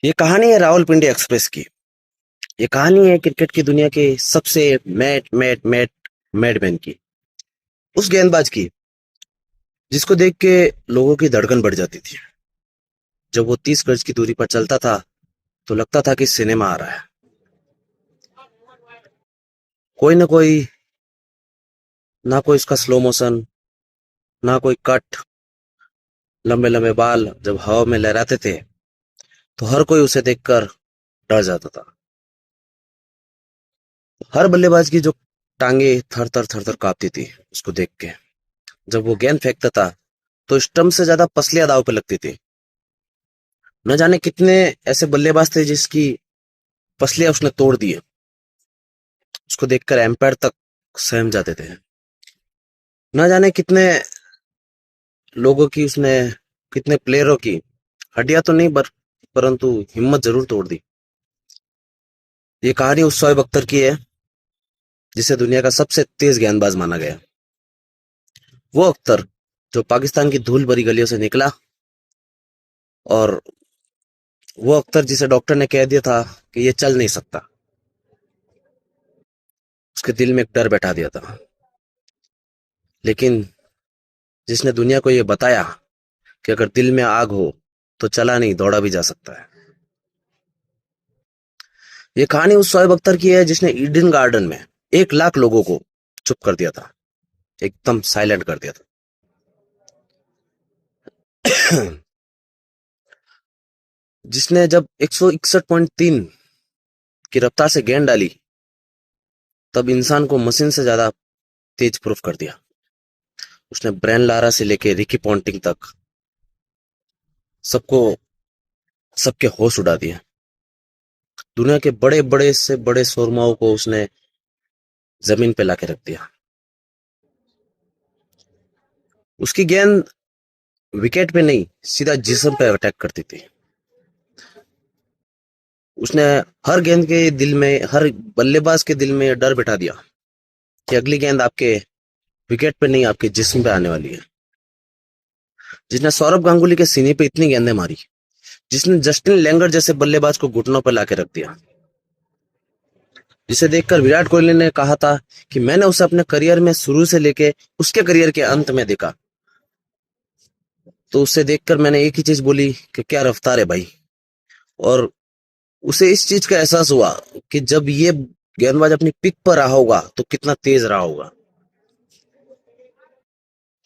ये कहानी है रावलपिंडी एक्सप्रेस की। ये कहानी है क्रिकेट की दुनिया के सबसे मैड मैड मैड मैडमैन की, उस गेंदबाज की जिसको देख के लोगों की धड़कन बढ़ जाती थी। जब वो 30 गज की दूरी पर चलता था तो लगता था कि सिनेमा आ रहा है। कोई ना कोई, ना कोई उसका स्लो मोशन, ना कोई कट। लंबे लंबे बाल जब हवा में लहराते थे तो हर कोई उसे देखकर डर जाता था। हर बल्लेबाज की जो टांगे थर थर थर थर कांपती थी उसको देख के। जब वो गेंद फेंकता था तो स्टंप से ज्यादा पसलियां दाव पे लगती थी। न जाने कितने ऐसे बल्लेबाज थे जिसकी पसलियां उसने तोड़ दी है। उसको देखकर एम्पायर तक सहम जाते थे। न जाने कितने लोगों की उसने, कितने प्लेयरों की हड्डियां तो नहीं परंतु हिम्मत जरूर तोड़ दी। ये कहानी उस शोएब अख्तर की है जिसे दुनिया का सबसे तेज गेंदबाज माना गया। वो अख्तर जो पाकिस्तान की धूल भरी गलियों से निकला, और वो अख्तर जिसे डॉक्टर ने कह दिया था कि ये चल नहीं सकता। उसके दिल में एक डर बैठा दिया था, लेकिन जिसने दुनिया को ये बताया कि अगर दिल में आग हो तो चला नहीं दौड़ा भी जा सकता है। ये कहानी उस शोएब अख्तर की है जिसने ईडन गार्डन में 1 लाख लोगों को चुप कर दिया था, एकदम साइलेंट कर दिया था। जिसने जब 161.3 की रफ्तार से गेंद डाली तब इंसान को मशीन से ज्यादा तेज प्रूफ कर दिया। उसने ब्रेन लारा से लेके रिकी पॉन्टिंग तक सबको, सबके होश उड़ा दिए। दुनिया के बड़े बड़े से बड़े शोरमाओं को उसने जमीन पे लाके रख दिया। उसकी गेंद विकेट पे नहीं, सीधा जिस्म पे अटैक करती थी। उसने हर गेंद के दिल में, हर बल्लेबाज के दिल में यह डर बिठा दिया कि अगली गेंद आपके विकेट पे नहीं, आपके जिस्म पे आने वाली है। जिसने सौरभ गांगुली के सीने पे इतनी गेंदें मारी, जिसने जस्टिन लेंगर जैसे बल्लेबाज को घुटनों पर लाके रख दिया, जिसे देखकर विराट कोहली ने कहा था कि मैंने उसे अपने करियर में शुरू से लेके उसके करियर के अंत में देखा। तो उसे देखकर मैंने एक ही चीज बोली कि क्या रफ्तार है भाई। और उसे इस चीज का एहसास हुआ कि जब ये गेंदबाज अपनी पिक पर रहा होगा तो कितना तेज रहा होगा,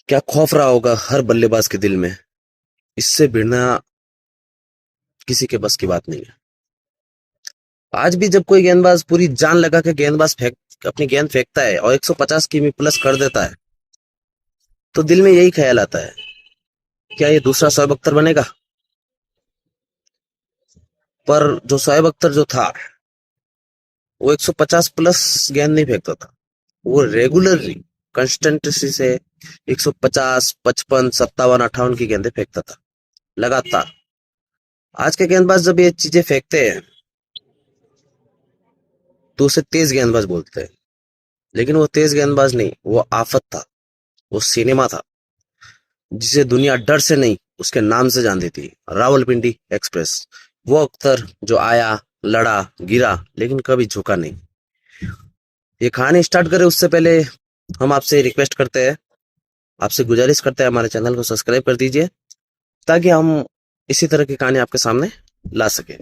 क्या खौफ रहा होगा हर बल्लेबाज के दिल में। इससे भिड़ना किसी के बस की बात नहीं है। आज भी जब कोई गेंदबाज पूरी जान लगा के गेंदबाज फेंक अपनी गेंद फेंकता है और 150 किमी प्लस कर देता है तो दिल में यही ख्याल आता है, क्या ये दूसरा शोएब अख्तर बनेगा। पर जो शोएब अख्तर जो था वो 150 प्लस गेंद नहीं फेंकता था। वो रेगुलरली, कंसिस्टेंसी से 150, 55, 57, 58 की गेंदें फेंकता था लगातार। आज के गेंदबाज जब ये चीजें फेंकते हैं तो उसे तेज गेंदबाज बोलते हैं, लेकिन वो तेज गेंदबाज नहीं, वो आफत था, वो सिनेमा था जिसे दुनिया डर से नहीं उसके नाम से जानती थी, रावलपिंडी एक्सप्रेस। वो अख्तर जो आया, लड़ा, गिरा, लेकिन कभी झुका नहीं। ये कहानी स्टार्ट करे उससे पहले हम आपसे रिक्वेस्ट करते हैं, आपसे गुजारिश करते हैं, हमारे चैनल को सब्सक्राइब कर दीजिए ताकि हम इसी तरह की कहानी आपके सामने ला सके।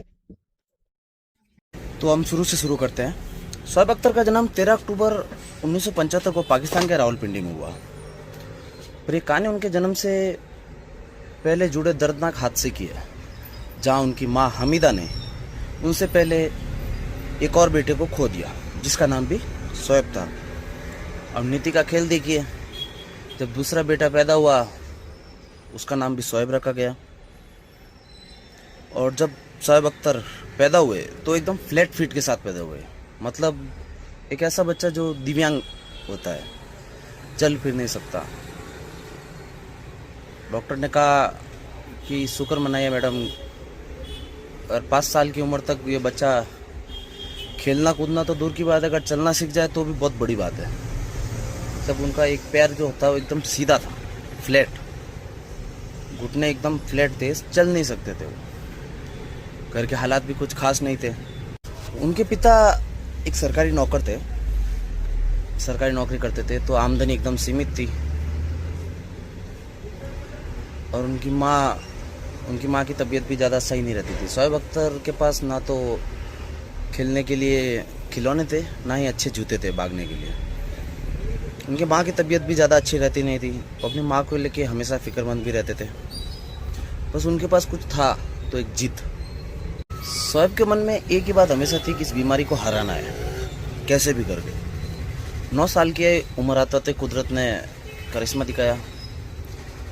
तो हम शुरू से शुरू करते हैं। शोएब अख्तर का जन्म 13 अक्टूबर 1975 को पाकिस्तान के रावलपिंडी में हुआ। पर ये कहानी उनके जन्म से पहले जुड़े दर्दनाक हादसे की है, जहां उनकी मां हमीदा ने उनसे पहले एक और बेटे को खो दिया जिसका नाम भी शोएब था। अब नीति का खेल देखिए, जब दूसरा बेटा पैदा हुआ उसका नाम भी शोएब रखा गया। और जब शोएब अख्तर पैदा हुए तो एकदम फ्लैट फीट के साथ पैदा हुए, मतलब एक ऐसा बच्चा जो दिव्यांग होता है, चल फिर नहीं सकता। डॉक्टर ने कहा कि शुक्र मनाइए मैडम, अगर 5 साल की उम्र तक ये बच्चा खेलना कूदना तो दूर की बात है, अगर चलना सीख जाए तो भी बहुत बड़ी बात है। तब उनका एक पैर जो होता है वो एकदम सीधा था, फ्लैट, घुटने एकदम फ्लैट थे, चल नहीं सकते थे वो। घर के हालात भी कुछ खास नहीं थे। उनके पिता एक सरकारी नौकर थे, सरकारी नौकरी करते थे, तो आमदनी एकदम सीमित थी। और उनकी माँ की तबीयत भी ज़्यादा सही नहीं रहती थी। शोएब अख्तर के पास ना तो खेलने के लिए खिलौने थे, ना ही अच्छे जूते थे भागने के लिए। उनकी माँ की तबीयत भी ज़्यादा अच्छी रहती नहीं थी। वो अपनी माँ को लेके हमेशा फिक्रमंद भी रहते थे। बस उनके पास कुछ था तो एक जिद। शोएब के मन में एक ही बात हमेशा थी कि इस बीमारी को हराना है, कैसे भी करके। 9 साल की उम्र आते कुदरत ने करिश्मा दिखाया।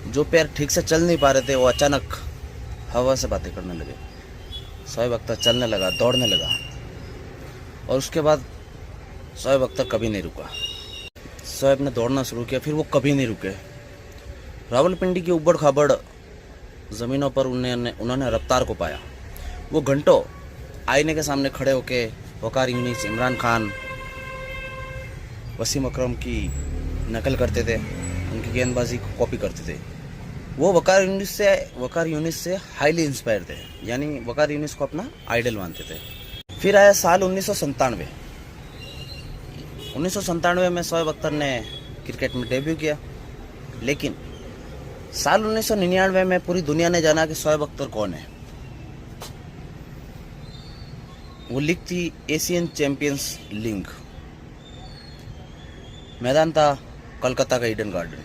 जो पैर ठीक से चल नहीं पा रहे थे वो अचानक हवा से बातें करने लगे। शोएब अख्तर चलने लगा, दौड़ने लगा, और उसके बाद शोएब अख्तर कभी नहीं रुका। शोएब ने दौड़ना शुरू किया, फिर वो कभी नहीं रुके। रावलपिंडी की उबड़ खाबड़ ज़मीनों पर उन्होंने रफ्तार को पाया। वो घंटों आईने के सामने खड़े होके वकार यूनिस, इमरान खान, वसीम अकरम की नकल करते थे, उनकी गेंदबाजी को कॉपी करते थे। वो वकार यूनिस से हाईली इंस्पायर थे, यानी वकार यूनिस को अपना आइडल मानते थे। फिर आया साल 1997। 1997 में शोएब अख्तर ने क्रिकेट में डेब्यू किया। लेकिन साल 1999 में पूरी दुनिया ने जाना कि शोएब अख्तर कौन है। वो लीग थी एशियन चैंपियंस लीग। मैदान था कोलकाता का ईडन गार्डन,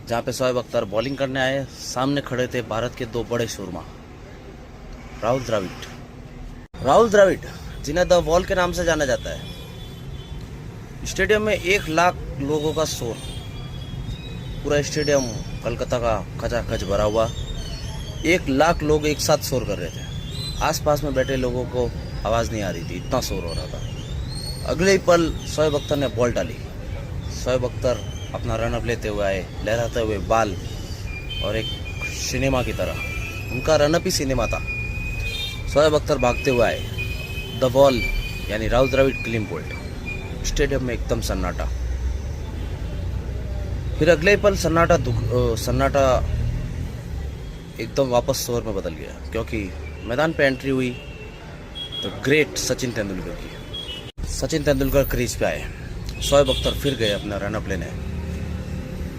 जहाँ पे शोएब अख्तर बॉलिंग करने आए। सामने खड़े थे भारत के 2 बड़े शूरमा, राहुल द्रविड़, जिन्हें द वॉल के नाम से जाना जाता है। स्टेडियम में 1 लाख लोगों का शोर, पूरा स्टेडियम कोलकाता का खचाखच भरा हुआ। 1 लाख लोग एक साथ शोर कर रहे थे। आसपास में बैठे लोगों को आवाज़ नहीं आ रही थी, इतना शोर हो रहा था। अगले ही पल शोएब अख्तर ने बॉल डाली। शोएब अख्तर अपना रनअप लेते हुए आए, लहराते हुए बाल, और एक सिनेमा की तरह उनका रनअप ही सिनेमा था। शोएब अख्तर भागते हुए आए। द बॉल यानी Rahul Dravid clean bowled. Stadium में एकदम सन्नाटा। फिर अगले ही पल सन्नाटा एकदम वापस शोर में बदल गया, क्योंकि मैदान पे एंट्री हुई तो ग्रेट सचिन तेंदुलकर की। सचिन तेंदुलकर क्रीज पे आए। शोएब अख्तर फिर गए अपना रनअप लेने।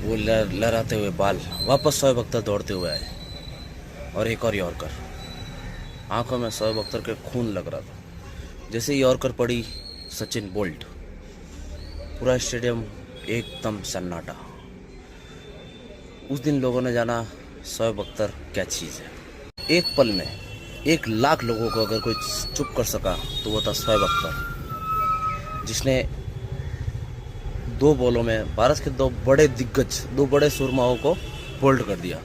वो लहराते हुए बाल, वापस शोएब अख्तर दौड़ते हुए आए, और एक और यॉर्कर। आंखों में शोएब अख्तर के खून लग रहा था। जैसे यॉर्कर पड़ी, सचिन बोल्ड। पूरा स्टेडियम एकदम सन्नाटा। उस दिन लोगों ने जाना शोएब अख्तर क्या चीज़ है। एक पल में 1 लाख लोगों को अगर कोई चुप कर सका तो वो था शोएब अख्तर, जिसने 2 बॉलों में भारत के 2 बड़े दिग्गज, 2 बड़े सुरमाओं को बोल्ड कर दिया।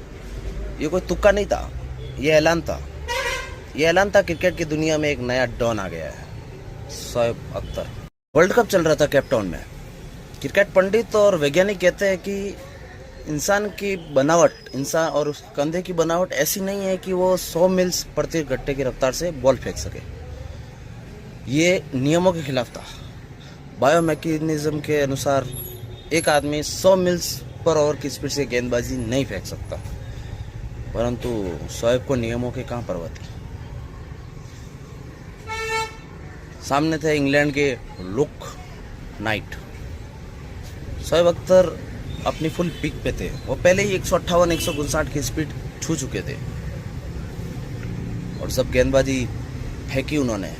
ये कोई तुक्का नहीं था, ये ऐलान था। ये ऐलान था क्रिकेट की दुनिया में एक नया डॉन आ गया है, शोएब अख्तर। वर्ल्ड कप चल रहा था केप टाउन में। क्रिकेट पंडित और वैज्ञानिक कहते हैं कि इंसान की बनावट, इंसान और उस कंधे की बनावट ऐसी नहीं है कि वो 100 मील्स प्रति घंटे की रफ्तार से बॉल फेंक सके। ये नियमों के खिलाफ था। बायोमैकेनिज्म के अनुसार एक आदमी 100 मील्स पर आवर की स्पीड से गेंदबाजी नहीं फेंक सकता, परंतु शोएब को नियमों के कहाँ परवाह थी। सामने थे इंग्लैंड के लुक नाइट। शोएब अख्तर अपनी फुल पिक पे थे। वो पहले ही 158-159 की स्पीड छू चुके थे, और जब गेंदबाजी फेंकी उन्होंने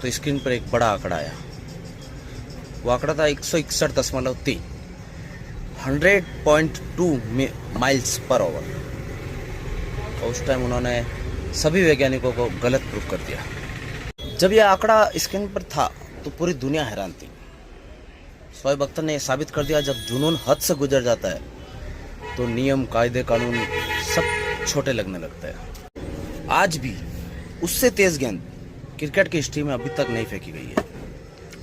तो स्क्रीन पर एक बड़ा आंकड़ा आया। वो आंकड़ा था 161.3, 100.2 माइल्स पर ओवर। और उस टाइम उन्होंने सभी वैज्ञानिकों को गलत प्रूफ कर दिया। जब यह आंकड़ा स्क्रीन पर था तो पूरी दुनिया हैरान थी। शोएब अख्तर ने साबित कर दिया, जब जुनून हद से गुजर जाता है तो नियम, कायदे, कानून सब छोटे लगने लगते हैं। आज भी उससे तेज गेंद क्रिकेट की हिस्ट्री में अभी तक नहीं फेंकी गई है।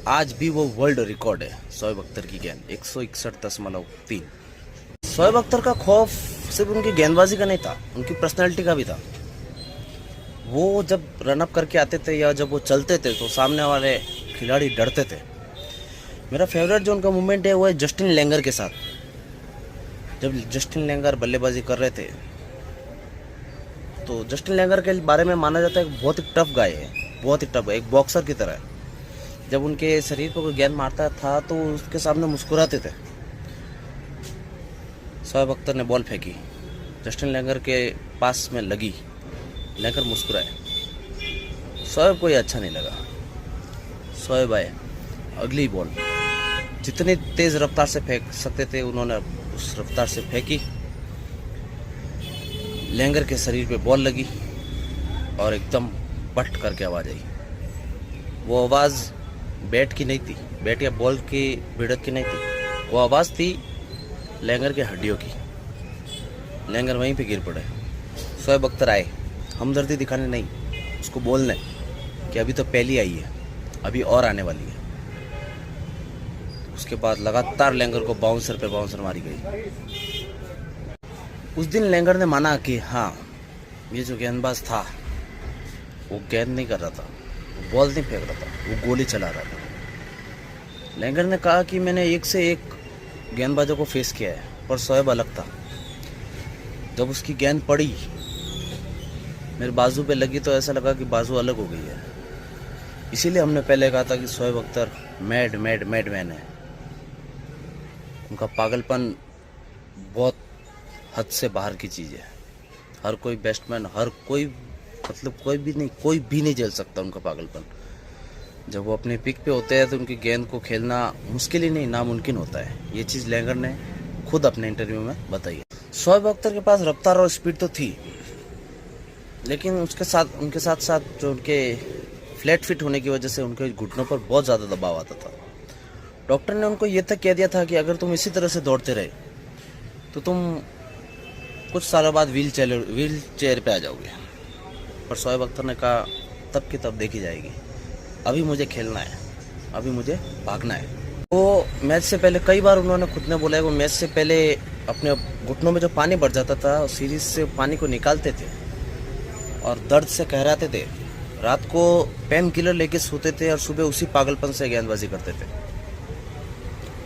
आज भी वो वर्ल्ड रिकॉर्ड है शोएब अख्तर की गेंद 161.3। शोएब अख्तर का खौफ सिर्फ उनकी गेंदबाजी का नहीं था, उनकी पर्सनैलिटी का भी था। वो जब रनअप करके आते थे या जब वो चलते थे तो सामने वाले खिलाड़ी डरते थे। मेरा फेवरेट जो उनका मूवमेंट है वो है जस्टिन लेंगर के साथ। जब जस्टिन लेंगर बल्लेबाजी कर रहे थे तो जस्टिन लैंगर के बारे में माना जाता है कि बहुत ही टफ गाय है, बहुत ही टफ है, एक बॉक्सर की तरह है। जब उनके शरीर पर कोई गेंद मारता था तो उसके सामने मुस्कुराते थे। शोएब अख्तर ने बॉल फेंकी, जस्टिन लैंगर के पास में लगी, लैंगर मुस्कुराए। शोएब को ये अच्छा नहीं लगा। शोएब आए, अगली बॉल जितनी तेज रफ्तार से फेंक सकते थे उन्होंने उस रफ्तार से फेंकी। लैंगर के शरीर पे बॉल लगी और एकदम पट करके आवाज़ आई। वो आवाज़ बैट की नहीं थी, बैट या बॉल की भिड़क की नहीं थी, वो आवाज़ थी लैंगर के हड्डियों की। लैंगर वहीं पे गिर पड़े। शोएब अख्तर आए हमदर्दी दिखाने नहीं, उसको बोलने कि अभी तो पहली आई है, अभी और आने वाली है। उसके बाद लगातार लैंगर को बाउंसर पे बाउंसर मारी गई। उस दिन लैंगर ने माना कि हाँ, ये जो गेंदबाज था वो गेंद नहीं कर रहा था, वो बॉल नहीं फेंक रहा था, वो गोली चला रहा था। लैंगर ने कहा कि मैंने एक से एक गेंदबाजों को फेस किया है, पर शोएब अलग था। जब उसकी गेंद पड़ी मेरे बाजू पे लगी तो ऐसा लगा कि बाजू अलग हो गई है। इसीलिए हमने पहले कहा था कि शोएब अख्तर मैडमैन है। उनका पागलपन बहुत हद से बाहर की चीज़ है। हर कोई बैट्समैन, हर कोई, मतलब कोई भी नहीं झेल सकता उनका पागलपन। जब वो अपने पिक पे होते हैं तो उनकी गेंद को खेलना मुश्किल ही नहीं, नामुमकिन होता है। ये चीज़ लैंगर ने खुद अपने इंटरव्यू में बताई है। शोएब अख्तर के पास रफ्तार और स्पीड तो थी, लेकिन उनके साथ जो उनके फ्लैट फिट होने की वजह से उनके घुटनों पर बहुत ज़्यादा दबाव आता था। डॉक्टर ने उनको ये तक कह दिया था कि अगर तुम इसी तरह से दौड़ते रहे तो तुम कुछ सालों बाद व्हील चेयर पे आ जाओगे। पर शोएब अख्तर ने कहा तब की तब देखी जाएगी, अभी मुझे खेलना है, अभी मुझे भागना है। वो मैच से पहले कई बार उन्होंने खुद ने बोला है, वो मैच से पहले अपने घुटनों में जो पानी भर जाता था सीरीज से पानी को निकालते थे और दर्द से कहराते थे। रात को पेन किलर लेके सोते थे और सुबह उसी पागलपन से गेंदबाजी करते थे।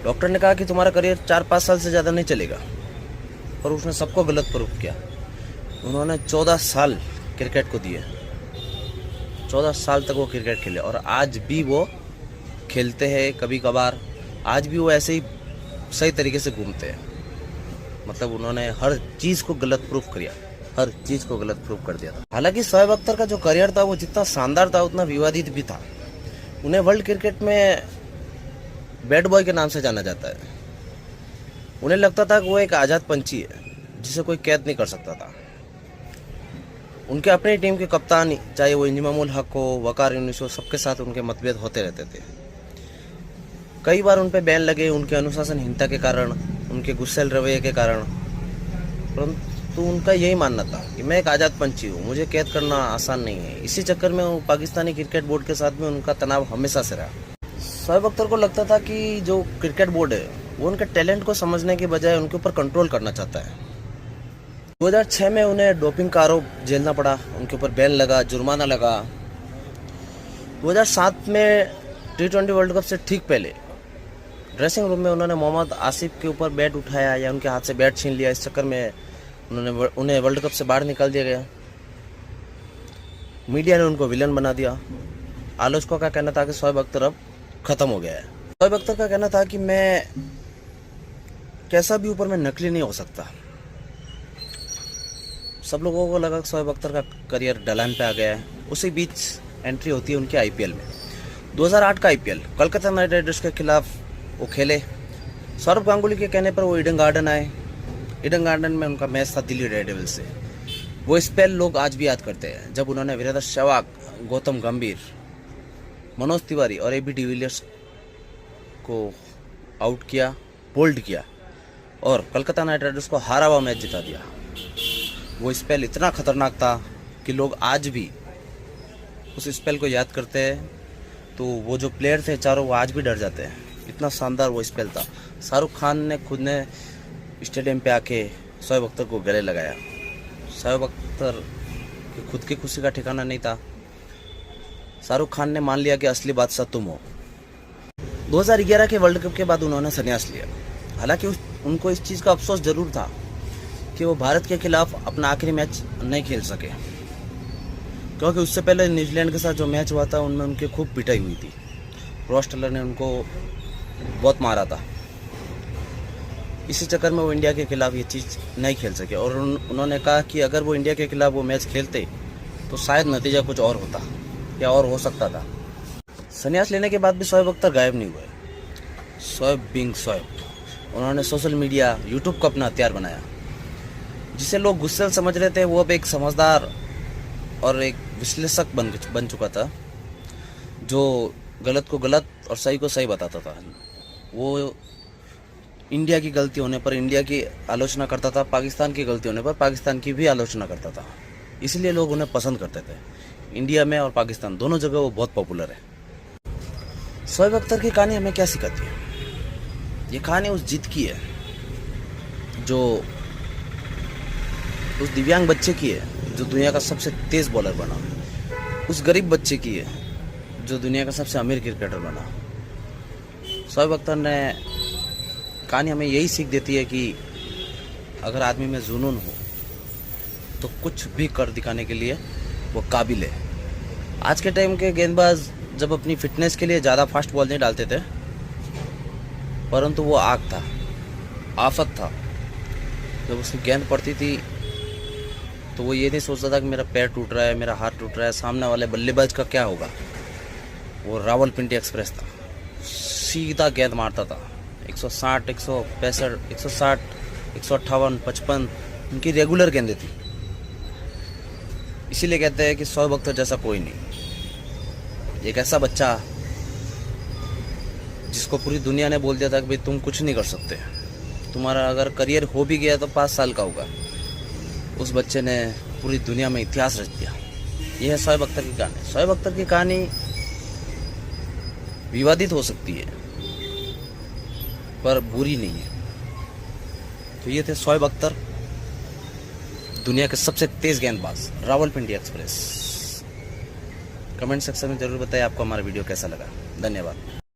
डॉक्टर ने कहा कि तुम्हारा करियर 4-5 साल से ज़्यादा नहीं चलेगा, और उसने सबको गलत प्रूफ किया। उन्होंने 14 साल क्रिकेट को दिए, 14 साल तक वो क्रिकेट खेले और आज भी वो खेलते हैं कभी कभार। आज भी वो ऐसे ही सही तरीके से घूमते हैं। मतलब उन्होंने हर चीज़ को गलत प्रूफ किया, हर चीज़ को गलत प्रूफ कर दिया था। हालांकि शोएब अख्तर का जो करियर था वो जितना शानदार था उतना विवादित भी था। उन्हें वर्ल्ड क्रिकेट में बैड बॉय के नाम से जाना जाता है। उन्हें लगता था कि वो एक आज़ाद पंछी है जिसे कोई कैद नहीं कर सकता था। उनके अपनी टीम के कप्तान, चाहे वो इंजमामुल हक हो, वकार यूनिस हो, सबके साथ उनके मतभेद होते रहते थे। कई बार उन पर बैन लगे उनके अनुशासनहीनता के कारण, उनके गुस्सैल रवैये के कारण। परंतु उनका यही मानना था कि मैं एक आज़ाद पंछी हूँ, मुझे कैद करना आसान नहीं है। इसी चक्कर में वो पाकिस्तानी क्रिकेट बोर्ड के साथ में उनका तनाव हमेशा से रहा। शोएब अख्तर को लगता था कि जो क्रिकेट बोर्ड है वो उनके टैलेंट को समझने के बजाय उनके ऊपर कंट्रोल करना चाहता है। 2006 में उन्हें डोपिंग का आरोप झेलना पड़ा, उनके ऊपर बैन लगा, जुर्माना लगा। 2007 में T20 वर्ल्ड कप से ठीक पहले ड्रेसिंग रूम में उन्होंने मोहम्मद आसिफ के ऊपर बैट उठाया या उनके हाथ से बैट छीन लिया। इस चक्कर में उन्हें वर्ल्ड कप से बाहर निकाल दिया गया। मीडिया ने उनको विलन बना दिया। आलोचकों का कहना था कि शोएब अख्तर अब खत्म हो गया है। शोएब अख्तर का कहना था कि मैं कैसा भी ऊपर मैं नकली नहीं हो सकता। सब लोगों को लगा कि शोएब अख्तर का करियर ढलान पे आ गया है। उसी बीच एंट्री होती है उनके आईपीएल में। 2008 का आईपीएल कोलकाता नाइट राइडर्स के खिलाफ वो खेले। सौरव गांगुली के कहने पर वो ईडन गार्डन आए। ईडन गार्डन में उनका मैच था दिल्ली डेयरडेविल्स से। वो स्पेल लोग आज भी याद करते हैं जब उन्होंने वीरेंद्र सहवाग, गौतम गंभीर, मनोज तिवारी और एबी डिविलियर्स को आउट किया, बोल्ड किया और कोलकाता नाइट राइडर्स को हारा हुआ मैच जिता दिया। वो स्पेल इतना खतरनाक था कि लोग आज भी उस स्पेल को याद करते हैं। तो वो जो प्लेयर थे चारों वो आज भी डर जाते हैं, इतना शानदार वो स्पेल था। शाहरुख खान ने खुद ने स्टेडियम पे आके शोएब अख्तर को गले लगाया। शोएब अख्तर की खुद की खुशी का ठिकाना नहीं था। शाहरुख खान ने मान लिया कि असली बादशाह तुम हो। 2011 के वर्ल्ड कप के बाद उन्होंने संन्यास लिया। हालांकि उनको इस चीज़ का अफसोस जरूर था कि वो भारत के खिलाफ अपना आखिरी मैच नहीं खेल सके, क्योंकि उससे पहले न्यूजीलैंड के साथ जो मैच हुआ था उनमें उनकी खूब पिटाई हुई थी। रॉस टेलर ने उनको बहुत मारा था। इसी चक्कर में वो इंडिया के खिलाफ ये चीज़ नहीं खेल सके, और उन्होंने कहा कि अगर वो इंडिया के खिलाफ वो मैच खेलते तो शायद नतीजा कुछ और होता या और हो सकता था। संन्यास लेने के बाद भी शोएब अख्तर गायब नहीं हुए। शोएब बिंग शोएब, उन्होंने सोशल मीडिया, यूट्यूब को अपना हथियार बनाया। जिसे लोग गुस्से समझ रहे थे, वो अब एक समझदार और एक विश्लेषक बन चुका था, जो गलत को गलत और सही को सही बताता था। वो इंडिया की गलती होने पर इंडिया की आलोचना करता था, पाकिस्तान की गलती होने पर पाकिस्तान की भी आलोचना करता था। इसलिए लोग उन्हें पसंद करते थे। इंडिया में और पाकिस्तान दोनों जगह वो बहुत पॉपुलर है। शोएब अख्तर की कहानी हमें क्या सिखाती है? ये कहानी उस जीत की है जो उस दिव्यांग बच्चे की है जो दुनिया का सबसे तेज बॉलर बना, उस गरीब बच्चे की है जो दुनिया का सबसे अमीर क्रिकेटर बना। शोएब अख्तर ने कहानी हमें यही सीख देती है कि अगर आदमी में जुनून हो तो कुछ भी कर दिखाने के लिए वो काबिल है। आज के टाइम के गेंदबाज जब अपनी फिटनेस के लिए ज़्यादा फास्ट बॉल नहीं डालते थे, परंतु वो आग था, आफत था। जब उसकी गेंद पड़ती थी तो वो ये नहीं सोचता था कि मेरा पैर टूट रहा है, मेरा हाथ टूट रहा है, सामने वाले बल्लेबाज का क्या होगा। वो रावलपिंडी एक्सप्रेस था, सीधा गेंद मारता था। 160, 165, 160, 158, 55 उनकी रेगुलर गेंदें थी। इसीलिए कहते हैं कि शोएब अख्तर जैसा कोई नहीं। एक ऐसा बच्चा जिसको पूरी दुनिया ने बोल दिया था कि भाई तुम कुछ नहीं कर सकते, तुम्हारा अगर करियर हो भी गया तो 5 साल का होगा, उस बच्चे ने पूरी दुनिया में इतिहास रच दिया। यह है शोएब अख्तर की कहानी। शोएब अख्तर की कहानी विवादित हो सकती है पर बुरी नहीं है। तो ये थे शोएब अख्तर, दुनिया के सबसे तेज गेंदबाज, रावलपिंडी एक्सप्रेस। कमेंट सेक्शन में जरूर बताइए आपको हमारा वीडियो कैसा लगा। धन्यवाद।